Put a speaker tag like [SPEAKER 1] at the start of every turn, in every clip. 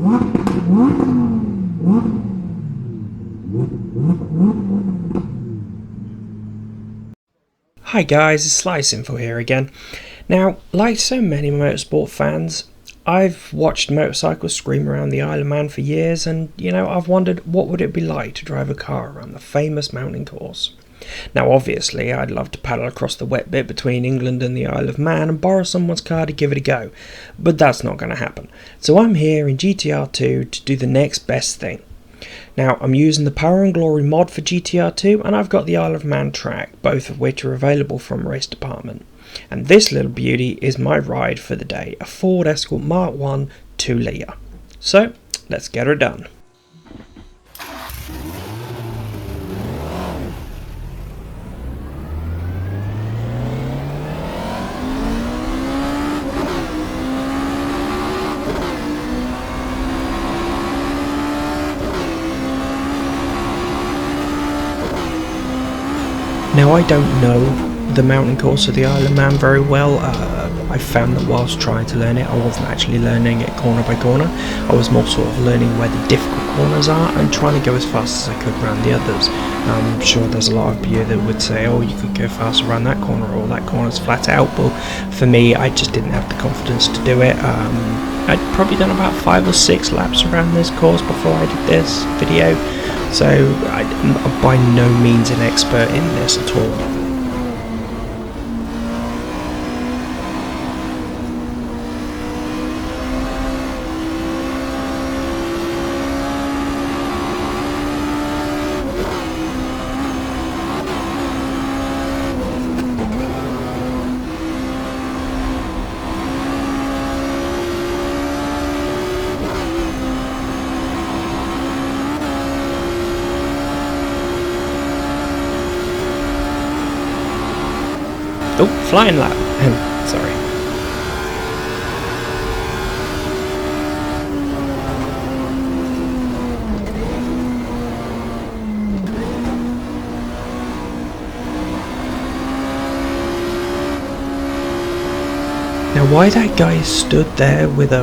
[SPEAKER 1] Hi guys, it's Sliceinfo here again. Now, like so many motorsport fans, I've watched motorcycles scream around the Isle of Man for years, and I've wondered what would it be like to drive a car around the famous mountain course. Now obviously I'd love to paddle across the wet bit between England and the Isle of Man and borrow someone's car to give it a go, but that's not going to happen. So I'm here in GTR2 to do the next best thing. Now, I'm using the Power and Glory mod for GTR2, and I've got the Isle of Man track, both of which are available from Race Department. And this little beauty is my ride for the day, a Ford Escort Mark 1 2 litre. So, let's get her done. Now, I don't know the mountain course of the Isle of Man very well. I found that whilst trying to learn it, I wasn't actually learning it corner by corner. I was more sort of learning where the difficult corners are and trying to go as fast as I could around the others. I'm sure there's a lot of you that would say, oh, you could go faster around that corner, or that corner's flat out. But for me, I just didn't have the confidence to do it. I'd probably done about 5 or 6 laps around this course before I did this video. So I'm by no means an expert in this at all. Oh, flying lap. Sorry. Now, why that guy stood there with a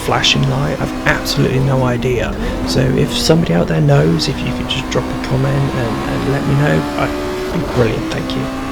[SPEAKER 1] flashing light, I've absolutely no idea. So if somebody out there knows, if you could just drop a comment and let me know, I'd be brilliant, thank you.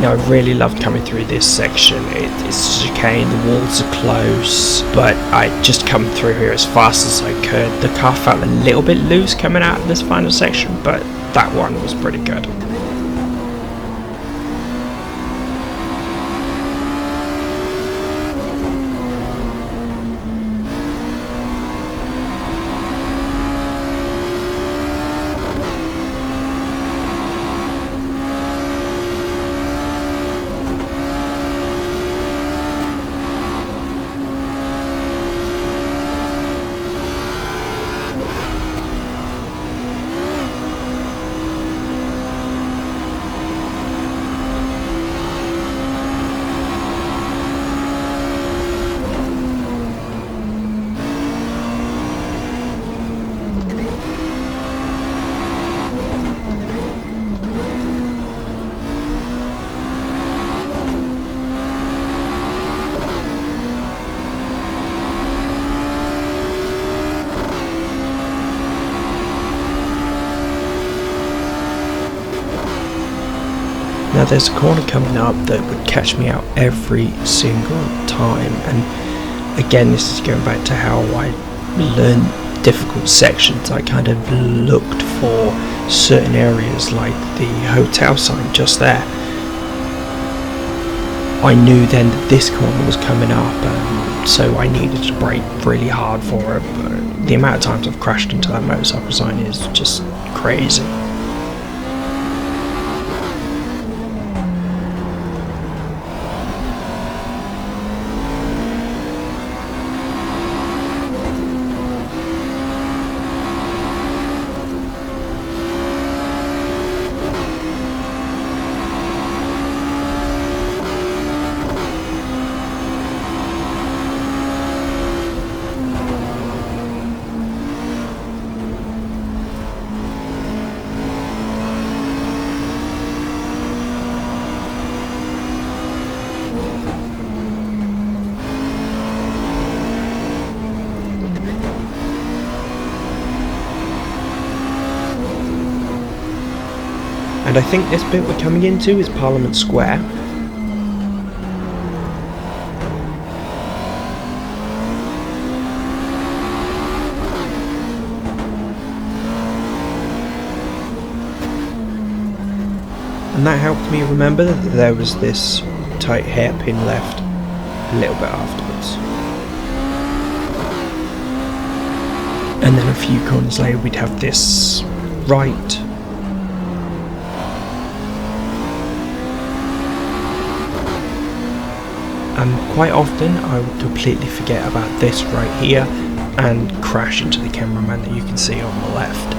[SPEAKER 1] Now, I really loved coming through this section. It's chicane, the walls are close, but I just come through here as fast as I could. The car felt a little bit loose coming out of this final section, but that one was pretty good. Now there's a corner coming up that would catch me out every single time, and again this is going back to how I learned difficult sections. I kind of looked for certain areas like the hotel sign just there. I knew then that this corner was coming up, so I needed to brake really hard for it. But the amount of times I've crashed into that motorcycle sign is just crazy. And I think this bit we're coming into is Parliament Square. And that helped me remember that there was this tight hairpin left a little bit afterwards. And then a few corners later we'd have this right. And quite often I would completely forget about this right here and crash into the cameraman that you can see on the left.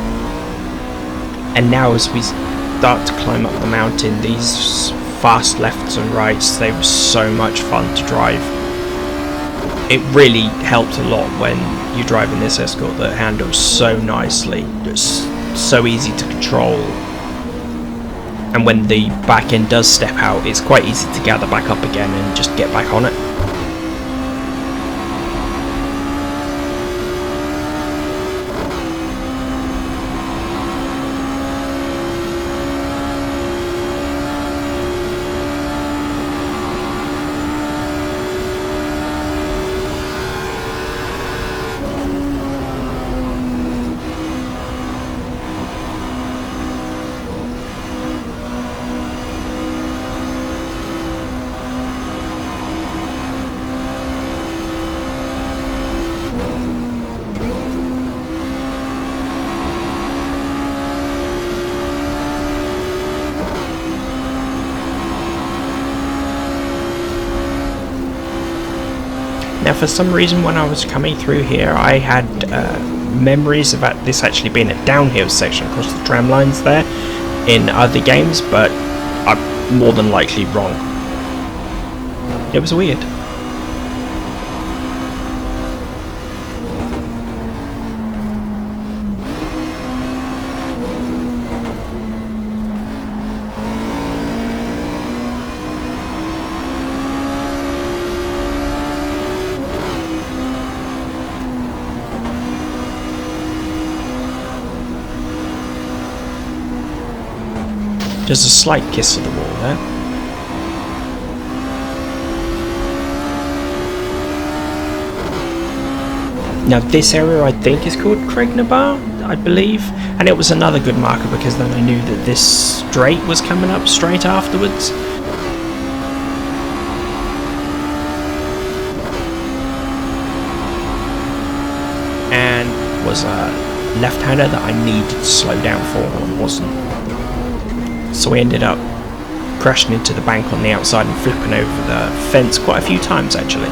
[SPEAKER 1] And now as we start to climb up the mountain, these fast lefts and rights, they were so much fun to drive. It really helped a lot when you're driving this Escort that handles so nicely. It's so easy to control. And when the back end does step out, it's quite easy to gather back up again and just get back on it. Now for some reason when I was coming through here I had memories about this actually being a downhill section across the tram lines there in other games, but I'm more than likely wrong. It was weird. There's a slight kiss of the wall there. Now this area I think is called Craignabar, I believe, and it was another good marker because then I knew that this straight was coming up straight afterwards. And was a left-hander that I needed to slow down for and wasn't. So we ended up crashing into the bank on the outside and flipping over the fence quite a few times actually.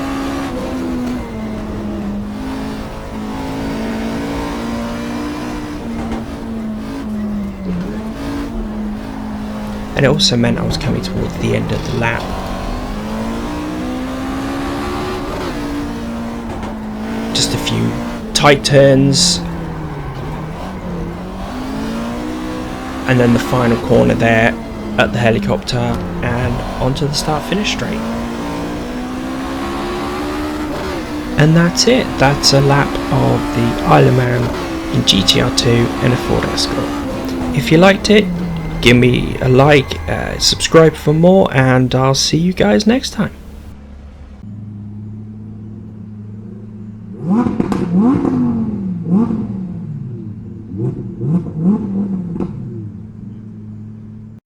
[SPEAKER 1] And it also meant I was coming towards the end of the lap. Just a few tight turns. And then the final corner there at the helicopter and onto the start-finish straight. And that's it. That's a lap of the Isle of Man in GTR 2 and a Ford Escort. If you liked it, give me a like, subscribe for more, and I'll see you guys next time.
[SPEAKER 2] What?